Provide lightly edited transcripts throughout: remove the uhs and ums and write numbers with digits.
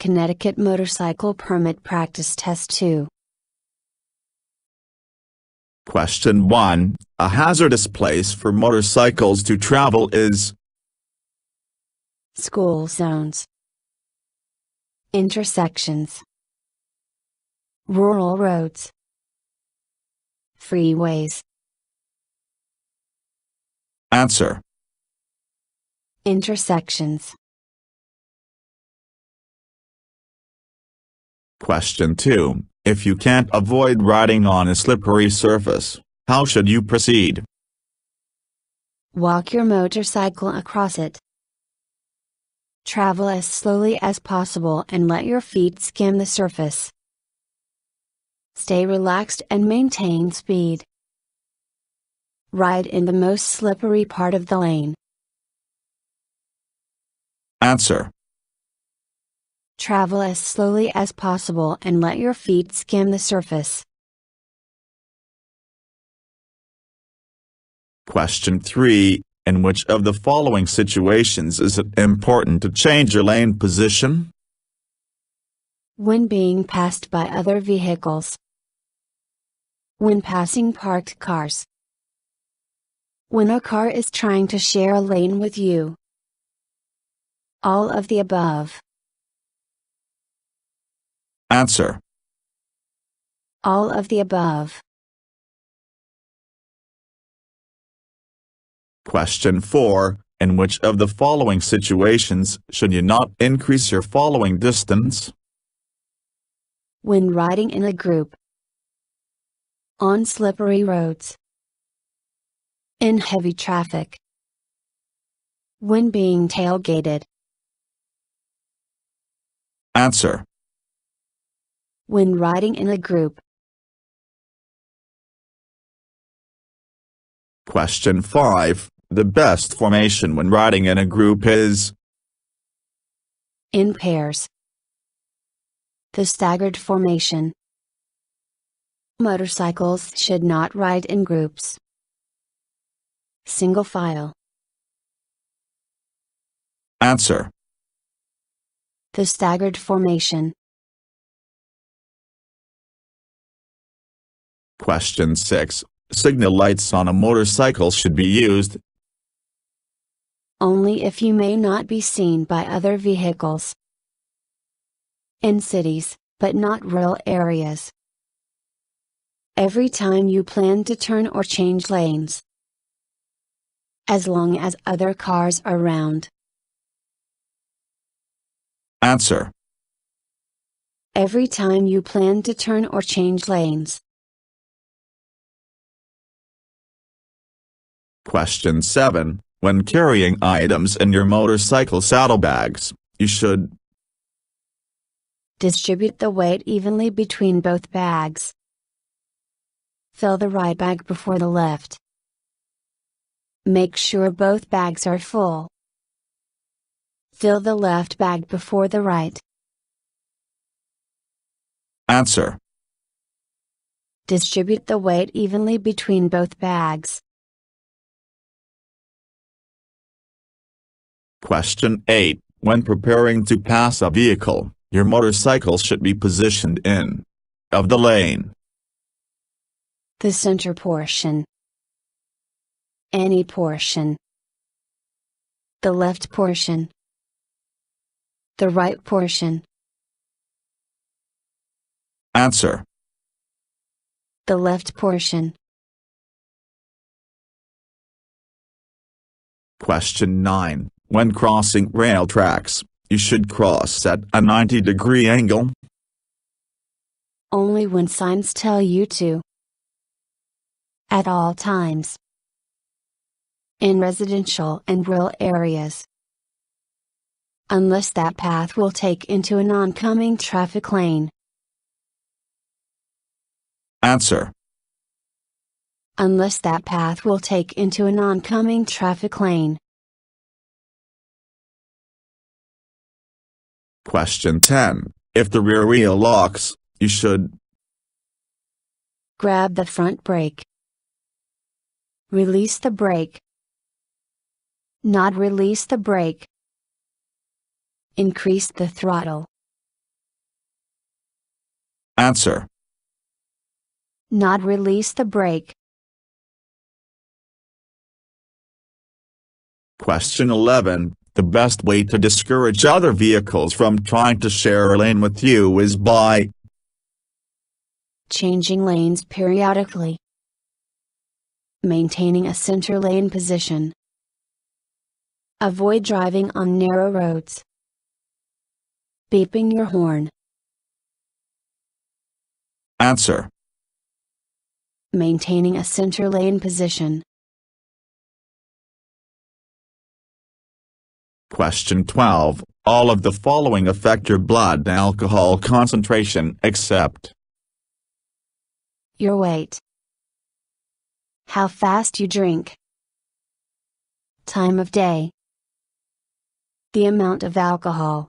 Connecticut Motorcycle Permit Practice Test 2. Question 1. A hazardous place for motorcycles to travel is School zones, intersections, rural roads, freeways. Answer. Intersections. Question 2. If you can't avoid riding on a slippery surface, how should you proceed? Walk your motorcycle across it. Travel as slowly as possible and let your feet skim the surface. Stay relaxed and maintain speed. Ride in the most slippery part of the lane. Answer. Travel as slowly as possible and let your feet skim the surface. Question 3. In which of the following situations is it important to change your lane position? When being passed by other vehicles. When passing parked cars. When a car is trying to share a lane with you. All of the above. Answer. All of the above. Question 4. In which of the following situations should you not increase your following distance? When riding in a group. On slippery roads. In heavy traffic. When being tailgated. Answer. When riding in a group. Question 5. The best formation when riding in a group is In pairs. The staggered formation. Motorcycles should not ride in groups. Single file. Answer. The staggered formation. Question 6. Signal lights on a motorcycle should be used Only if you may not be seen by other vehicles. In cities, but not rural areas. Every time you plan to turn or change lanes. As long as other cars are around. Answer. Every time you plan to turn or change lanes. Question 7. When carrying items in your motorcycle saddlebags, you should Distribute the weight evenly between both bags. Fill the right bag before the left. Make sure both bags are full. Fill the left bag before the right. Answer. Distribute the weight evenly between both bags. Question 8. When preparing to pass a vehicle, your motorcycle should be positioned in of the lane. The center portion. Any portion. The left portion. The right portion. Answer. The left portion. Question 9. When crossing rail tracks, you should cross at a 90-degree angle. Only when signs tell you to. At all times. In residential and rural areas. Unless that path will take into an oncoming traffic lane. Answer. Unless that path will take into an oncoming traffic lane. Question 10. If the rear wheel locks, you should Grab the front brake. Release the brake. Not release the brake. Increase the throttle. Answer. Not release the brake. Question 11. The best way to discourage other vehicles from trying to share a lane with you is by changing lanes periodically, maintaining a center lane position, avoid driving on narrow roads, beeping your horn. Answer. Maintaining a center lane position. Question 12. All of the following affect your blood alcohol concentration except your weight, how fast you drink, time of day, the amount of alcohol.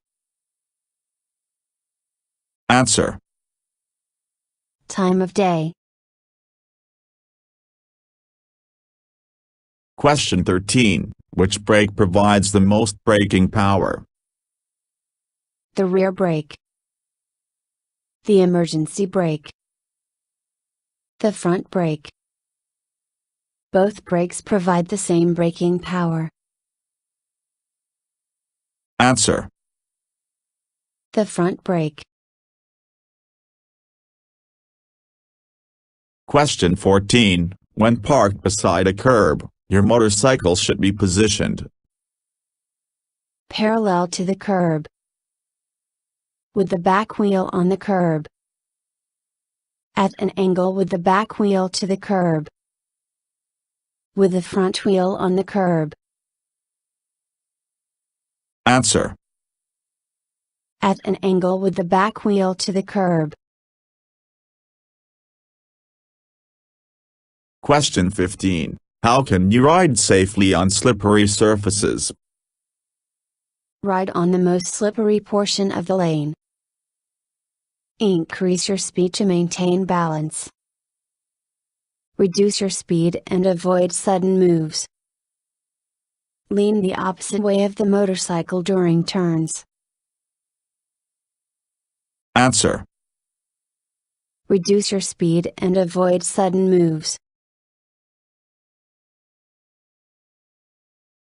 Answer. Time of day. Question 13. Which brake provides the most braking power? The rear brake, the emergency brake, the front brake. Both brakes provide the same braking power. Answer. The front brake. Question 14. When parked beside a curb, your motorcycle should be positioned parallel to the curb, with the back wheel on the curb, at an angle with the back wheel to the curb, with the front wheel on the curb. Answer. At an angle with the back wheel to the curb. Question 15. How can you ride safely on slippery surfaces? Ride on the most slippery portion of the lane. Increase your speed to maintain balance. Reduce your speed and avoid sudden moves. Lean the opposite way of the motorcycle during turns. Answer. Reduce your speed and avoid sudden moves.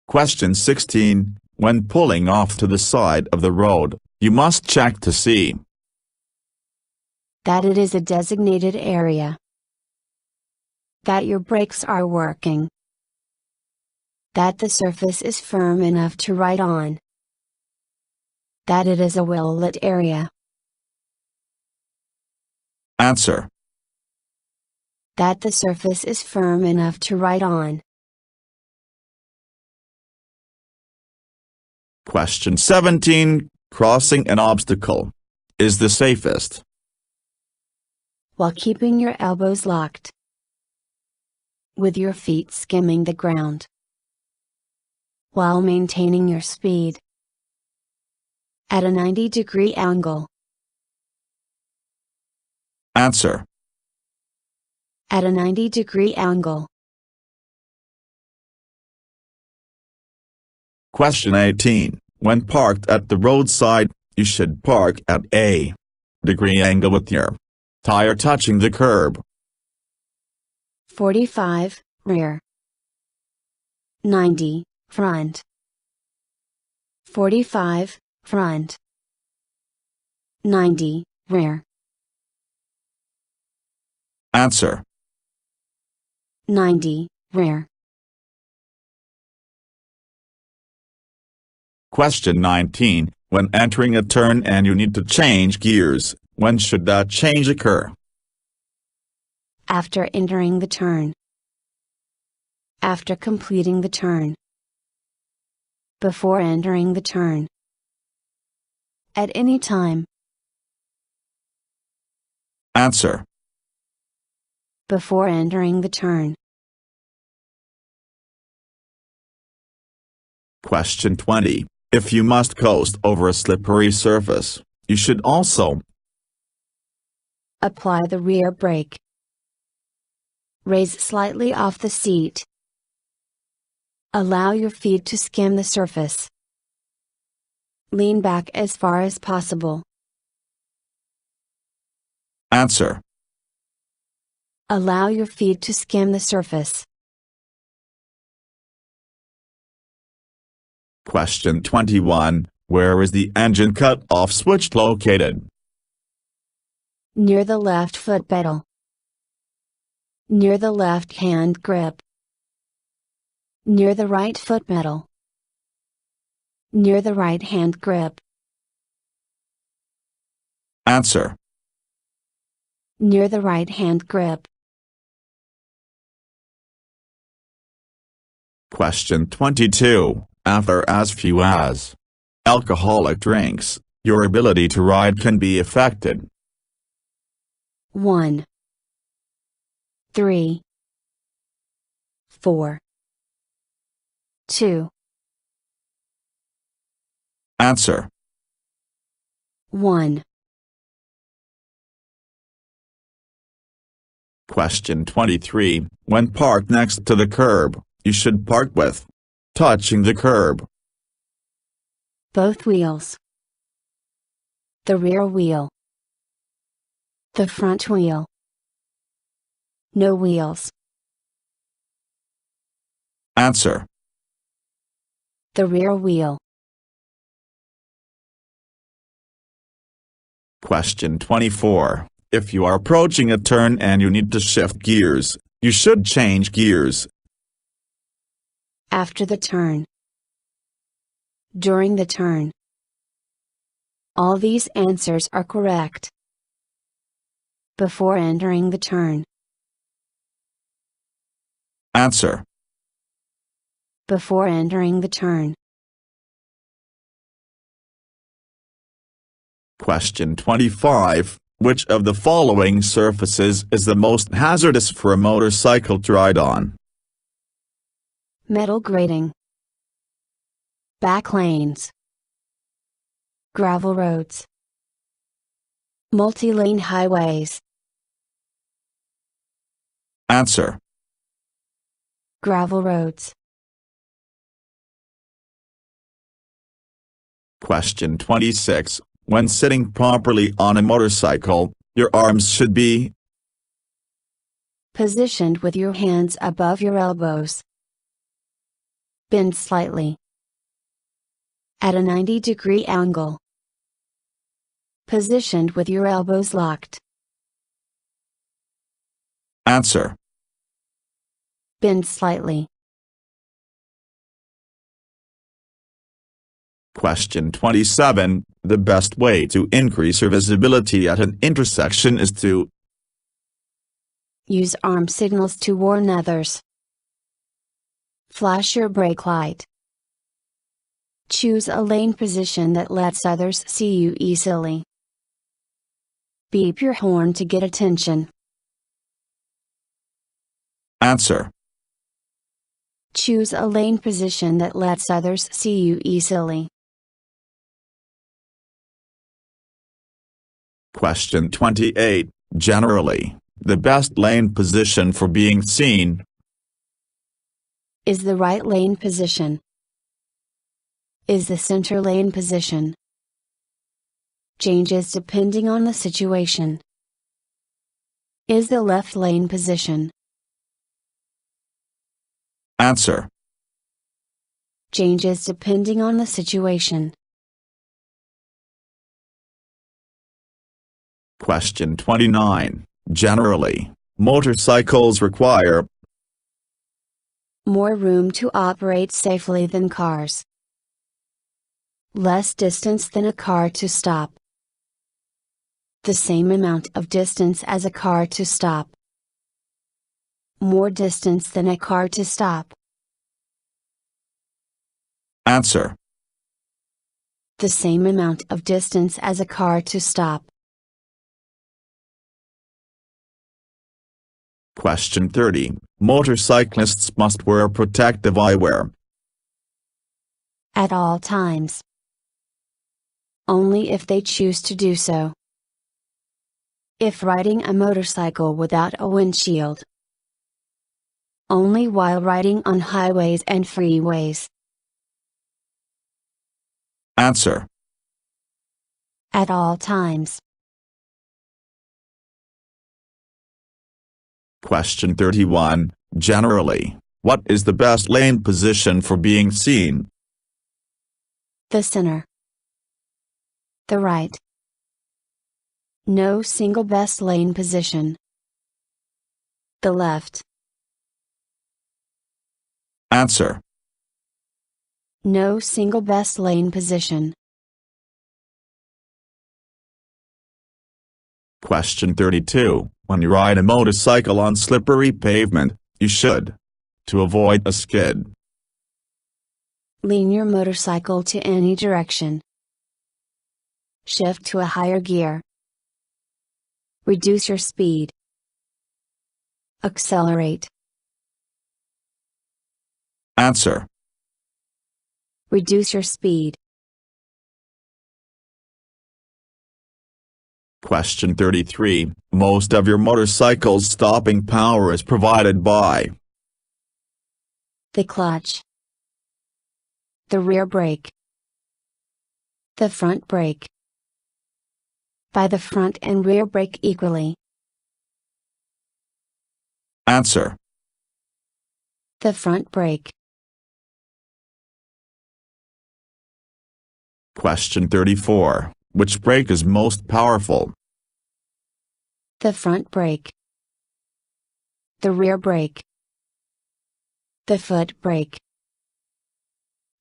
Question 16. When pulling off to the side of the road, you must check to see that it is a designated area, that your brakes are working, that the surface is firm enough to ride on, that it is a well-lit area. Answer. That the surface is firm enough to ride on. Question 17. Crossing an obstacle is the safest while keeping your elbows locked, with your feet skimming the ground, while maintaining your speed at a 90-degree angle. Answer. At a 90-degree angle. Question 18. When parked at the roadside, you should park at a degree angle with your tire touching the curb. 45, rear. 90, front. 45, front. 90, rear. Answer. 90, rear. Question 19. When entering a turn and you need to change gears, when should that change occur? After entering the turn. After completing the turn. Before entering the turn. At any time. Answer. Before entering the turn. Question 20. If you must coast over a slippery surface, you should also apply the rear brake. Raise slightly off the seat. Allow your feet to skim the surface. Lean back as far as possible. Answer. Allow your feet to skim the surface. Question 21. Where is the engine cut-off switch located? Near the left foot pedal. Near the left hand grip. Near the right foot pedal. Near the right hand grip. Answer. Near the right hand grip. Question 22. After as few as alcoholic drinks, your ability to ride can be affected. 1, 3, 4, 2. Answer. 1. Question 23. When parked next to the curb, you should park with touching the curb. Both wheels. The rear wheel. The front wheel. No wheels. Answer. The rear wheel. Question 24. If you are approaching a turn and you need to shift gears, you should change gears. After the turn. During the turn. All these answers are correct. Before entering the turn. Answer. Before entering the turn. Question 25. Which of the following surfaces is the most hazardous for a motorcycle to ride on? Metal grating. Back lanes. Gravel roads. Multi-lane highways. Answer. Gravel roads. Question 26. When sitting properly on a motorcycle, your arms should be Positioned with your hands above your elbows. Bend slightly. At a 90-degree angle. Positioned with your elbows locked. Answer. Bend slightly. Question 27. The best way to increase your visibility at an intersection is to Use arm signals to warn others. Flash your brake light. Choose a lane position that lets others see you easily. Beep your horn to get attention. Answer. Choose a lane position that lets others see you easily. Question 28. Generally, the best lane position for being seen Is the right lane position. Is the center lane position. Changes depending on the situation. Is the left lane position. Answer. Changes depending on the situation. Question 29. Generally, motorcycles require More room to operate safely than cars. Less distance than a car to stop. The same amount of distance as a car to stop. More distance than a car to stop. Answer. The same amount of distance as a car to stop. Question 30. Motorcyclists must wear protective eyewear. At all times. Only if they choose to do so. If riding a motorcycle without a windshield. Only while riding on highways and freeways. Answer. At all times. Question 31. Generally, what is the best lane position for being seen? The center. The right. No single best lane position. The left. Answer. No single best lane position. Question 32. When you ride a motorcycle on slippery pavement, you should. To avoid a skid. Lean your motorcycle to any direction. Shift to a higher gear. Reduce your speed. Accelerate. Answer. Reduce your speed. Question 33. Most of your motorcycle's stopping power is provided by The clutch. The rear brake. The front brake. By the front and rear brake equally. Answer. The front brake. Question 34. Which brake is most powerful? The front brake. The rear brake. The foot brake.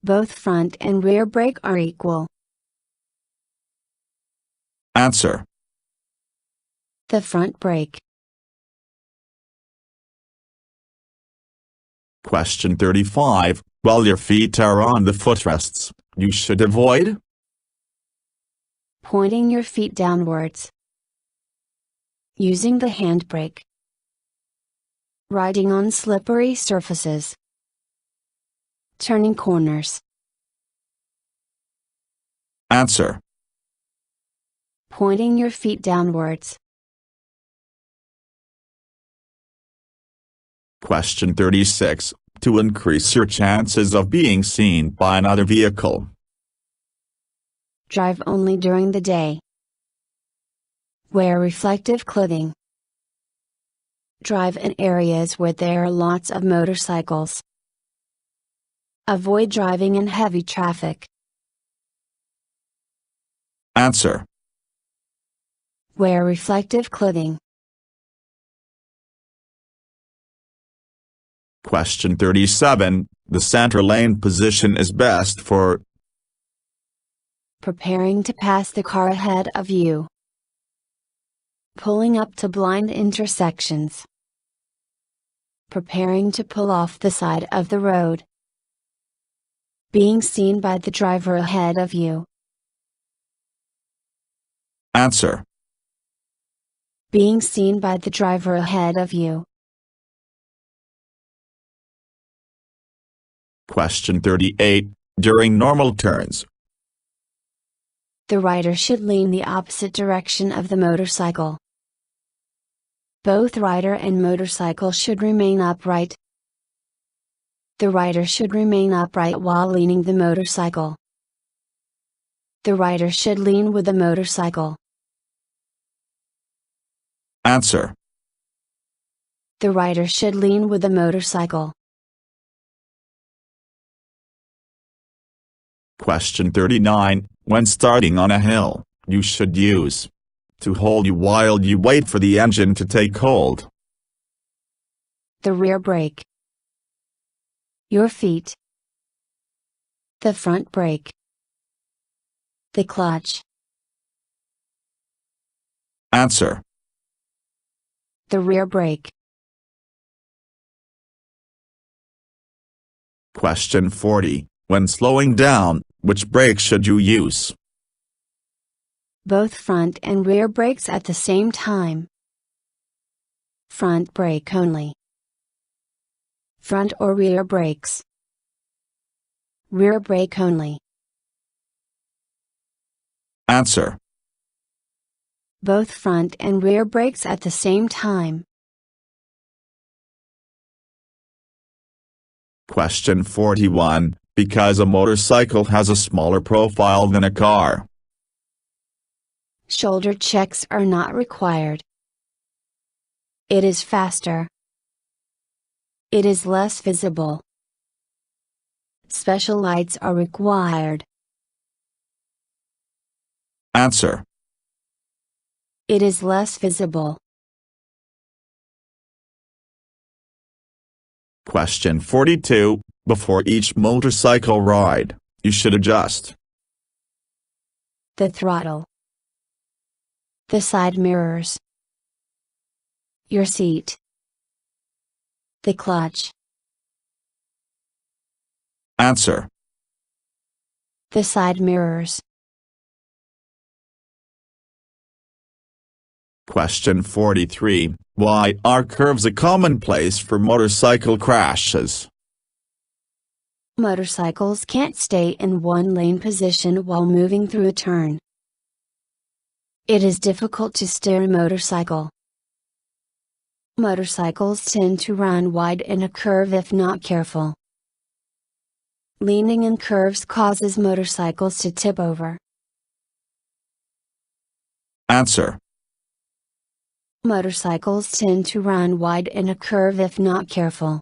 Both front and rear brake are equal. Answer. The front brake. Question 35. While your feet are on the footrests, you should avoid Pointing your feet downwards. Using the handbrake. Riding on slippery surfaces. Turning corners. Answer. Pointing your feet downwards. Question 36. To increase your chances of being seen by another vehicle. Drive only during the day. Wear reflective clothing. Drive in areas where there are lots of motorcycles. Avoid driving in heavy traffic. Answer. Wear reflective clothing. Question 37. The center lane position is best for Preparing to pass the car ahead of you. Pulling up to blind intersections. Preparing to pull off the side of the road. Being seen by the driver ahead of you. Answer. Being seen by the driver ahead of you. Question 38. During normal turns, The rider should lean the opposite direction of the motorcycle. Both rider and motorcycle should remain upright. The rider should remain upright while leaning the motorcycle. The rider should lean with the motorcycle. Answer. The rider should lean with the motorcycle. Question 39. When starting on a hill, you should use to hold you while you wait for the engine to take hold. The rear brake. Your feet. The front brake. The clutch. Answer. The rear brake. Question 40. When slowing down, which brake should you use? Both front and rear brakes at the same time. Front brake only. Front or rear brakes. Rear brake only. Answer. Both front and rear brakes at the same time. Question 41. Because a motorcycle has a smaller profile than a car, Shoulder checks are not required. It is faster. It is less visible. Special lights are required. Answer. It is less visible. Question 42. Before each motorcycle ride, you should adjust The throttle, the side mirrors, your seat, the clutch. Answer. The side mirrors. Question 43. Why are curves a commonplace for motorcycle crashes? Motorcycles can't stay in one lane position while moving through a turn. It is difficult to steer a motorcycle. Motorcycles tend to run wide in a curve if not careful. Leaning in curves causes motorcycles to tip over. Answer. Motorcycles tend to run wide in a curve if not careful.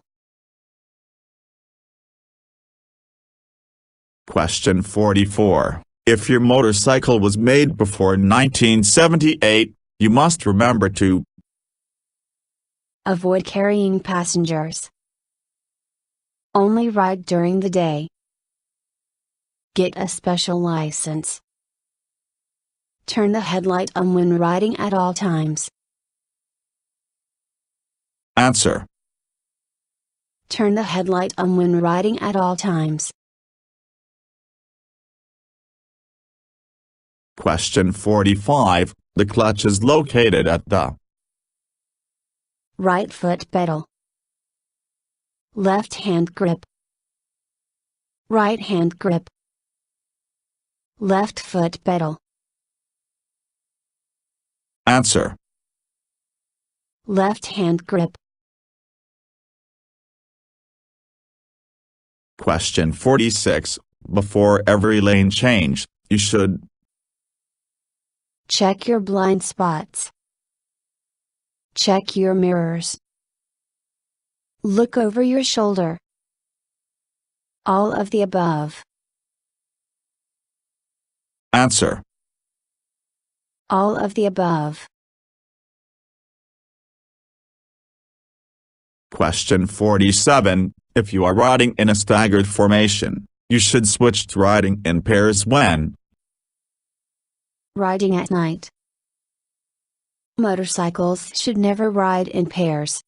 Question 44. If your motorcycle was made before 1978, you must remember to Avoid carrying passengers. Only ride during the day. Get a special license. Turn the headlight on when riding at all times. Answer. Turn the headlight on when riding at all times. Question 45. The clutch is located at the Right foot pedal. Left hand grip. Right hand grip. Left foot pedal. Answer. Left hand grip. Question 46. Before every lane change, you should Check your blind spots. Check your mirrors. Look over your shoulder. All of the above. Answer. All of the above. Question 47. If you are riding in a staggered formation, you should switch to riding in pairs when Riding at night. Motorcycles should never ride in pairs.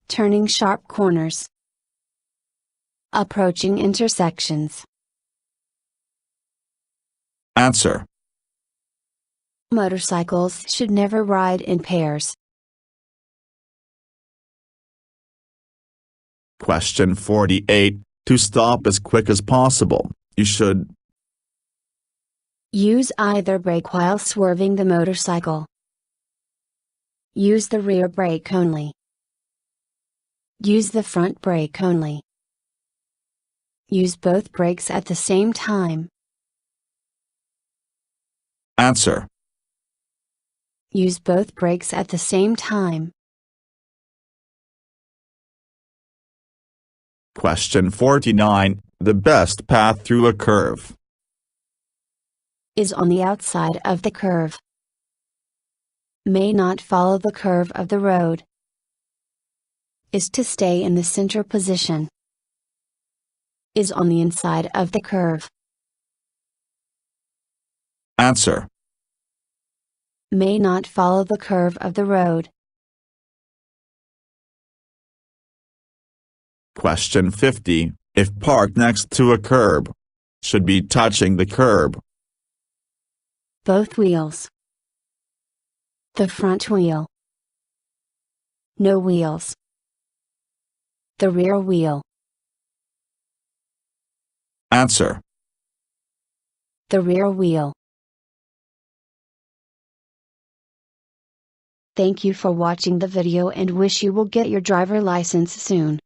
Turning sharp corners. Approaching intersections. Answer. Motorcycles should never ride in pairs. Question 48. To stop as quick as possible, you should Use either brake while swerving the motorcycle. Use the rear brake only. Use the front brake only. Use both brakes at the same time. Answer. Use both brakes at the same time. Question 49. The best path through a curve Is on the outside of the curve. May not follow the curve of the road. Is to stay in the center position. Is on the inside of the curve. Answer. May not follow the curve of the road. Question 50. If parked next to a curb, should be touching the curb. Both wheels. The front wheel. No wheels. The rear wheel. Answer. The rear wheel. Thank you for watching the video and wish you will get your driver license soon.